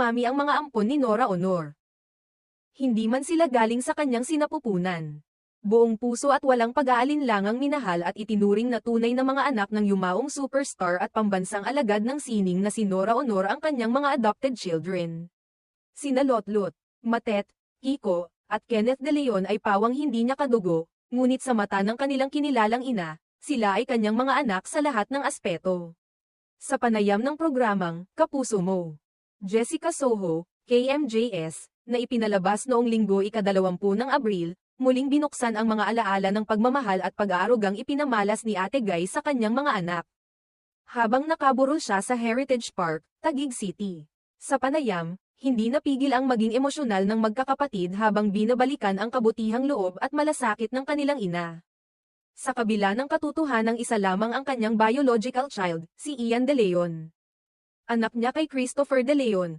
dumami ang mga ampon ni Nora Honor. Hindi man sila galing sa kanyang sinapupunan. Buong puso at walang pag-aalinlangang minahal at itinuring na tunay na mga anak ng yumaong superstar at pambansang alagad ng sining na si Nora Honor ang kanyang mga adopted children. Sina Lotlot, Matet, Kiko, at Kenneth De Leon ay pawang hindi niya kadugo, ngunit sa mata ng kanilang kinilalang ina, sila ay kanyang mga anak sa lahat ng aspeto. Sa panayam ng programang Kapuso Mo, Jessica Soho, KMJS, na ipinalabas noong Linggo ika-20 ng Abril, muling binuksan ang mga alaala ng pagmamahal at pag-aarugang ipinamalas ni Ate Guy sa kanyang mga anak. Habang nakaburol siya sa Heritage Park, Taguig City. Sa panayam, hindi napigil ang maging emosyonal ng magkakapatid habang binabalikan ang kabutihang loob at malasakit ng kanilang ina. Sa kabila ng katotohanang isa lamang ang kanyang biological child, si Ian De Leon. Anak niya kay Christopher De Leon.